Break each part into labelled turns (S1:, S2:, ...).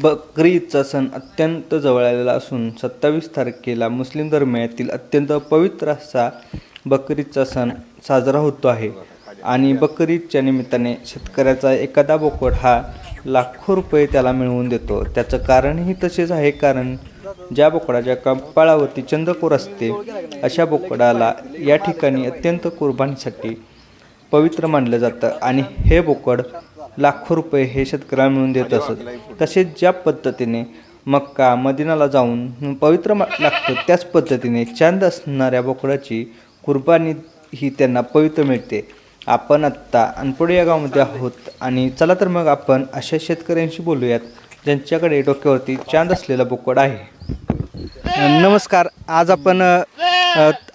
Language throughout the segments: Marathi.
S1: बकरी ईदचा सण अत्यंत जवळ आलेला असून 27 तारखेला मुस्लिम धर्मियातील अत्यंत पवित्र असा बकरी ईदचा सण साजरा होतो आहे. आणि बकरी ईदच्या निमित्ताने शेतकऱ्याचा एखादा बोकड हा लाखो रुपये त्याला मिळवून देतो. त्याचं कारणही तसेच आहे, कारण ज्या बोकडाच्या कपाळावरती चंद्रकोर असते अशा बोकडाला या ठिकाणी अत्यंत कुर्बानीसाठी पवित्र मानलं जातं आणि हे बोकड लाखो रुपये हे शेतकऱ्याला मिळवून देत असत. तसेच ज्या पद्धतीने मक्का मदिनाला जाऊन पवित्र लागतं त्याच पद्धतीने चांद असणाऱ्या बोकडाची कुर्बानी ही त्यांना पवित्र मिळते. आपण आत्ता अनपोडे या गावामध्ये आहोत आणि चला तर मग आपण अशा शेतकऱ्यांशी बोलूयात ज्यांच्याकडे डोक्यावरती चांद असलेला बोकड आहे. नमस्कार, आज आपण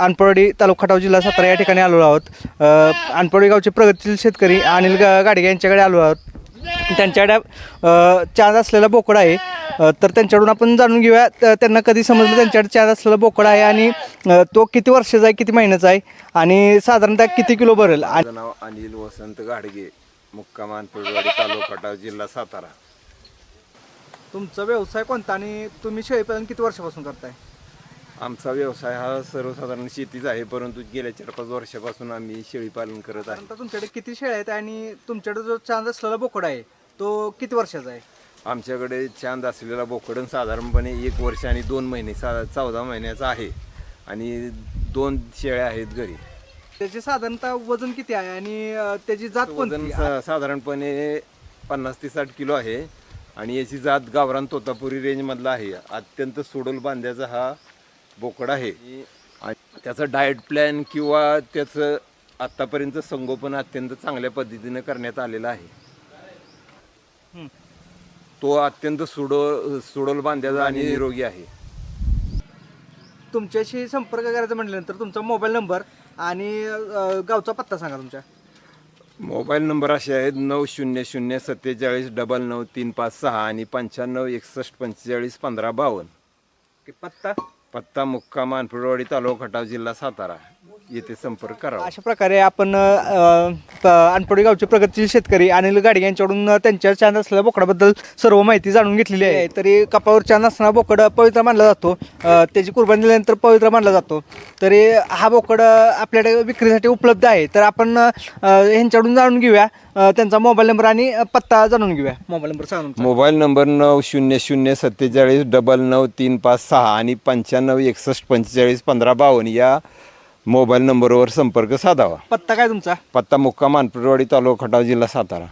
S1: अनपोडी तालुका खटाव जिल्हा सातारा या ठिकाणी आलो आहोत. अनपोडी गावचे प्रगतशील शेतकरी अनिल गाडगे यांच्याकडे आलो आहोत. त्यांच्याकडे चांद असलेला बोकड आहे, तर त्यांच्याकडून आपण जाणून घेऊया त्यांना कधी समजलं त्यांच्याकडे चांद असलेला बोकड आहे आणि तो किती वर्षाचा आहे, किती महिन्याचा आहे आणि साधारणतः किती किलो भरेल.
S2: माझं नाव अनिल वसंत गाडगे, मुक्काम अनपोडीवाडी तालुका खटाव जिल्हा सातारा.
S1: तुमचा व्यवसाय कोणता आणि तुम्ही शेळीपालन किती वर्षापासून करताय?
S2: आमचा व्यवसाय हा सर्वसाधारण शेतीच आहे, परंतु गेल्या 4-5 वर्षापासून आम्ही शेळीपालन करत आहे.
S1: आता तुमच्याकडे किती शेळ्या आहेत आणि तुमच्याकडे जो चांद असलेला बोकड आहे तो किती वर्षाचा आहे?
S2: आमच्याकडे चांद असलेला बोकडन साधारणपणे 1 वर्ष आणि 2 महिने 14 महिन्याचा आहे आणि 2 शेळ्या आहेत घरी.
S1: त्याचे साधारणतः वजन किती आहे आणि त्याची जात
S2: वजन
S1: कोणती?
S2: साधारणपणे 50 ते 60 किलो आहे आणि याची जात गावरान तोतापुरी रेंजमधला आहे. अत्यंत सोडल बांध्याचा हा बोकड आहे आणि त्याचं डाएट प्लॅन किंवा त्याचं आत्तापर्यंत संगोपन अत्यंत चांगल्या पद्धतीनं करण्यात आलेलं आहे. तो अत्यंत सुडोल बांध्याचा आणि निरोगी आहे.
S1: तुमच्याशी संपर्क करायचा म्हटल्यानंतर तुमचा मोबाईल नंबर आणि गावचा पत्ता सांगा तुमच्या.
S2: मोबाईल नंबर असे आहेत 900 47 99 356 आणि 95 61 45 15 52. पत्ता मुक्काम अनपोडीवाडी तालुका खटाव जिल्हा सातारा येथे संपर्क करावा.
S1: अशा प्रकारे आपण अनपोडी गावचे प्रगतशील शेतकरी अनिल गाडगे यांच्याकडून त्यांच्या चांद असलेल्या बोकडाबद्दल सर्व माहिती जाणून घेतलेली आहे. तरी कपावर चांद असणारा बोकड पवित्र मानला जातो, त्याची कुर्बानी दिल्यानंतर पवित्र मानला जातो. तरी हा बोकड आपल्याकडे विक्रीसाठी उपलब्ध आहे, तर आपण ह्यांच्याकडून जाणून घेऊया त्यांचा मोबाईल नंबर आणि पत्ता जाणून घेऊया. मोबाईल नंबर सांगा.
S2: मोबाईल नंबर 900 47 99 356 आणि 95 61 45 15 52 या मोबाईल नंबरवर संपर्क साधावा.
S1: पत्ता काय तुमचा?
S2: पत्ता मुक्काम अनपोडीवाडी तालुका खटाव जिल्हा सातारा.